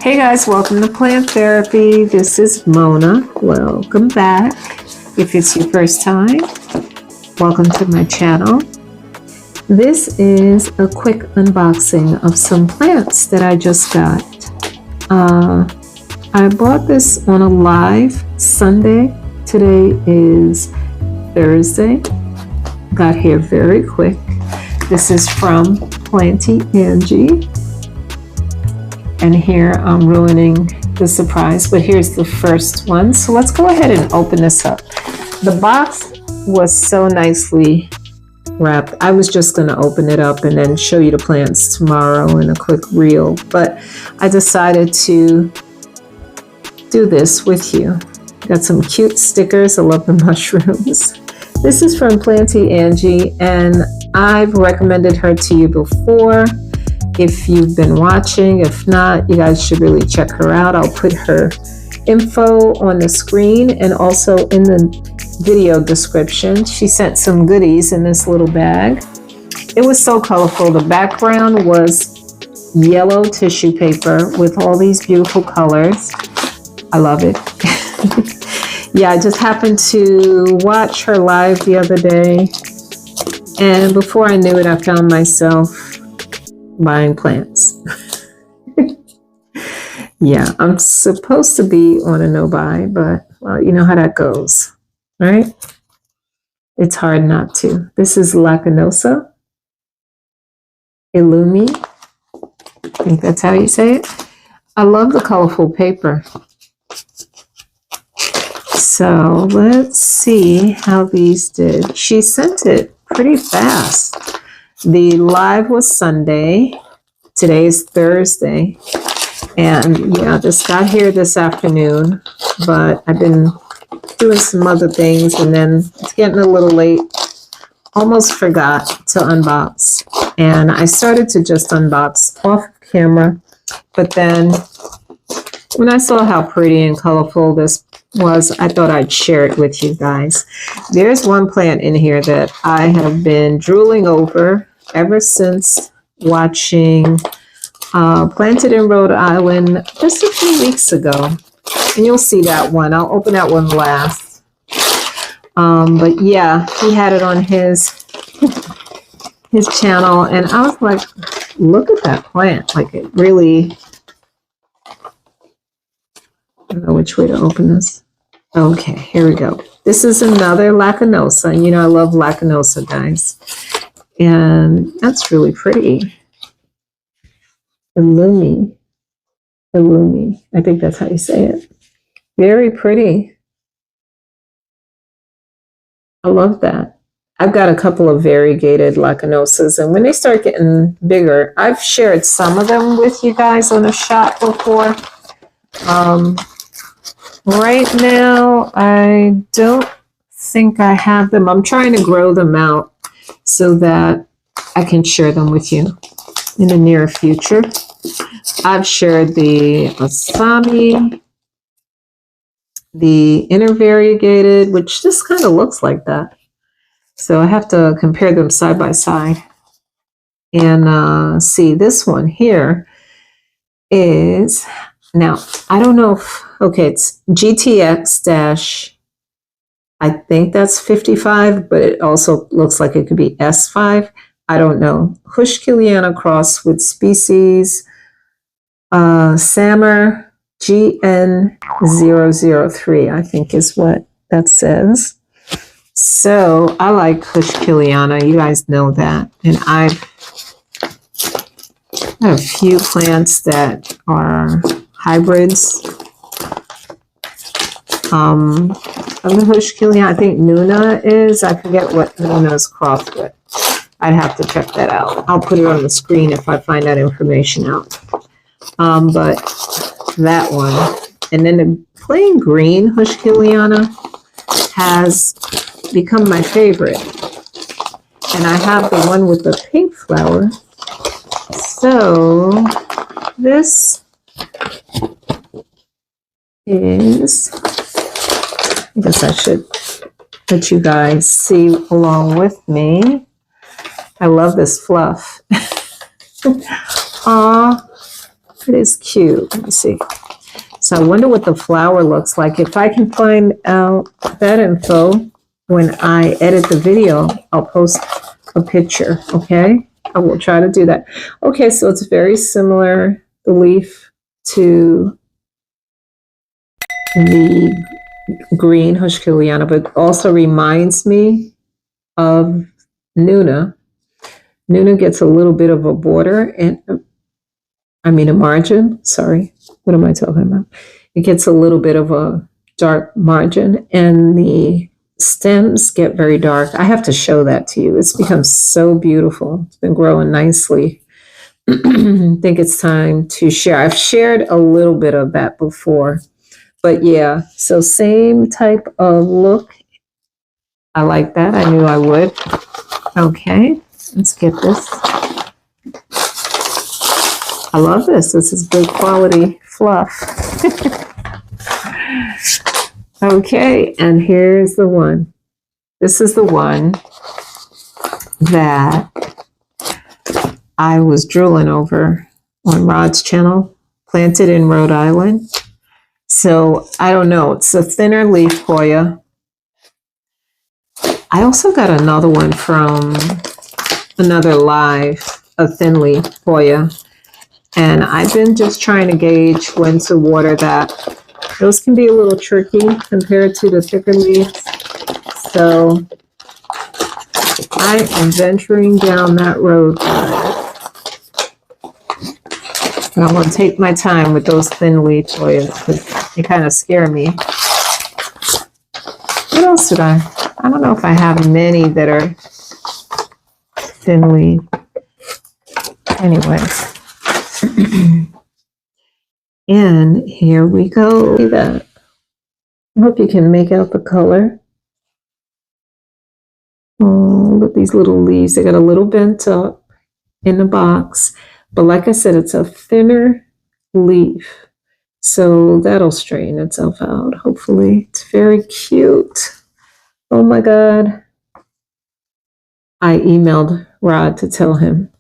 Hey guys, welcome to Plant Therapy. This is Mona. Welcome back. If it's your first time, welcome to my channel. This is a quick unboxing of some plants that I just got. I bought this on a live Sunday. Today is Thursday. Got here very quick. This is from PlantieAngie. And here I'm ruining the surprise, but here's the first one. So let's go ahead and open this up. The box was so nicely wrapped. I was just going to open it up and then show you the plants tomorrow in a quick reel, but I decided to do this with you. Got some cute stickers. I love the mushrooms. This is from PlantieAngie, and I've recommended her to you before. If you've been watching, if not, you guys should really check her out. I'll put her info on the screen and also in the video description. She sent some goodies in this little bag. It was so colorful. The background was yellow tissue paper with all these beautiful colors. I love it. Yeah, I just happened to watch her live the other day, and before I knew it, I found myself buying plants. Yeah, I'm supposed to be on a no-buy, but well, you know how that goes, right? It's hard not to. This is Lacanosa Illumi. I think that's how you say it. I love the colorful paper. So let's see how these did. She sent it pretty fast. The live was Sunday. Today is Thursday. And yeah, this got here this afternoon, but I've been doing some other things and then it's getting a little late. Almost forgot to unbox. And I started to just unbox off camera, but then when I saw how pretty and colorful this was, I thought I'd share it with you guys. There's one plant in here that I have been drooling over ever since watching Planted in Rhode Island just a few weeks ago. And you'll see that one. I'll open that one last. But yeah, he had it on his channel, and I was like, look at that plant. Like, it really, I don't know which way to open this. Okay, here we go. This is another Lacanosa. And you know I love Lacanosa, guys. And that's really pretty. Illumi. I think that's how you say it. Very pretty. I love that. I've got a couple of variegated Lacanosas, and when they start getting bigger, I've shared some of them with you guys on the shop before. Right now, I don't think I have them. I'm trying to grow them out so that I can share them with you in the near future. I've shared the Asami, the inner variegated, which just kind of looks like that. So I have to compare them side by side. And see, this one here is, now, I don't know if, okay, it's GTX- I think that's 55, but it also looks like it could be S5. I don't know. Hushkiliana cross with species Sammer GN003, I think is what that says. So I like Hushkiliana. You guys know that. And I've got a few plants that are hybrids. Of the Hushkiliana, I think Nuna is. I forget what Nuna is crossed with. I'd have to check that out. I'll put it on the screen if I find that information out. But that one. And then the plain green Hushkiliana has become my favorite. And I have the one with the pink flower. So this is, I guess I should let you guys see along with me. I love this fluff. Aw, It is cute. Let me see. So I wonder what the flower looks like. If I can find out that info when I edit the video, I'll post a picture, okay? I will try to do that. Okay, so it's very similar, the leaf, to the green Hoshkiliana, but also reminds me of Nuna. Nuna gets a little bit of a border, and I mean a margin, sorry. What am I talking about? It gets a little bit of a dark margin, and the stems get very dark. I have to show that to you. It's become so beautiful. It's been growing nicely. I think it's time to share. I've shared a little bit of that before, but yeah, so same type of look. I like that. I knew I would. Okay, let's get this. I love this. This is good quality fluff. Okay, and here's the one. This is the one that I was drooling over on Rod's channel, planted in Rhode Island. So I don't know. It's a thinner leaf Hoya. I also got another one from another live, a thin leaf Hoya. And I've been just trying to gauge when to water that. Those can be a little tricky compared to the thicker leaves. So I am venturing down that road. And I'm going to take my time with those thin leaf Hoyas because they kind of scare me. What else did I don't know if I have many that are thin leaf. Anyway. And here we go. See that? I hope you can make out the color. Oh, look at these little leaves. They got a little bent up in the box. But like I said, it's a thinner leaf. So that'll straighten itself out, hopefully. It's very cute. Oh my God. I emailed Rod to tell him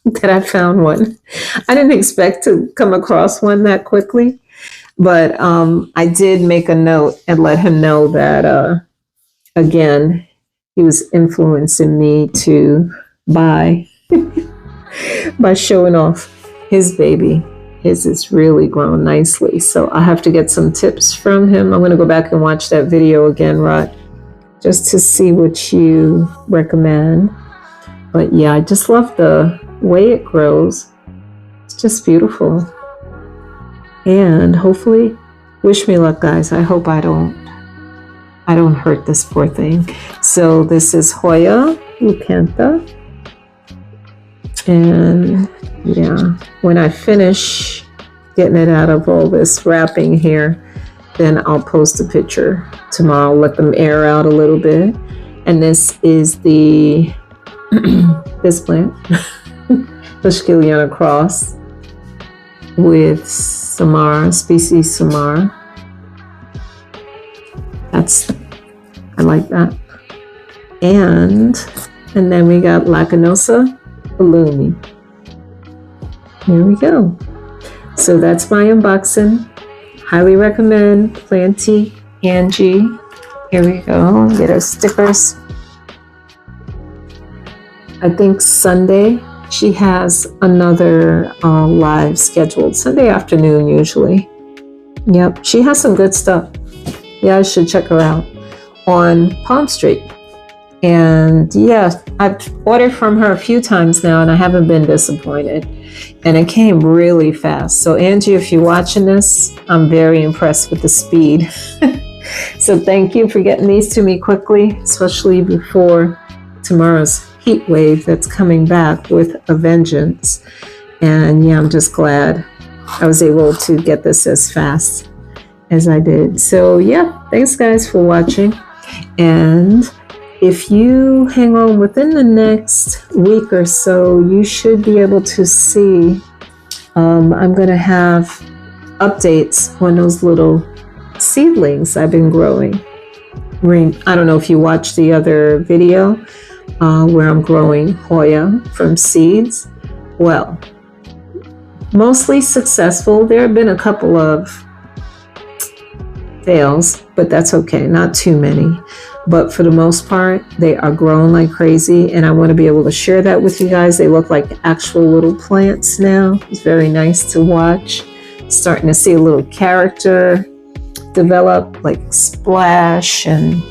that I found one. I didn't expect to come across one that quickly, but I did make a note and let him know that, again, he was influencing me to buy by showing off his baby. His is really grown nicely, so I have to get some tips from him. I'm going to go back and watch that video again, Rod, just to see what you recommend. But yeah, I just love the way it grows. It's just beautiful. And hopefully, wish me luck, guys. I hope I don't hurt this poor thing. So this is Hoya leucantha. And yeah, when I finish getting it out of all this wrapping here, then I'll post a picture tomorrow, let them air out a little bit. And this is the this plant, Hoshkiliana cross with Samara, species Samara. I like that. And then we got Lacanosa Illumi. Here we go. So that's my unboxing. Highly recommend PlantieAngie. Here we go. Get our stickers. I think Sunday she has another live scheduled. Sunday afternoon usually. Yep, she has some good stuff. Yeah, I should check her out on PalmStreet. And yeah, I've ordered from her a few times now and I haven't been disappointed. And it came really fast. So Angie, if you're watching this, I'm very impressed with the speed. So thank you for getting these to me quickly, especially before tomorrow's heat wave that's coming back with a vengeance. And yeah, I'm just glad I was able to get this as fast as I did. So yeah, thanks guys for watching. And if you hang on within the next week or so, you should be able to see, I'm going to have updates on those little seedlings I've been growing. I don't know if you watched the other video where I'm growing Hoya from seeds. Well, Mostly successful. There have been a couple of fails, but that's okay, not too many. But for the most part, they are growing like crazy, and I want to be able to share that with you guys. They look like actual little plants now. It's very nice to watch. Starting to see a little character develop, like splash and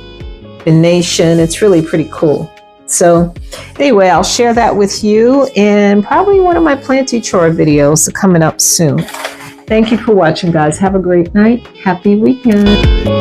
venation. It's really pretty cool. So anyway, I'll share that with you, and probably one of my planty chore videos coming up soon. Thank you for watching, guys. Have a great night. Happy weekend.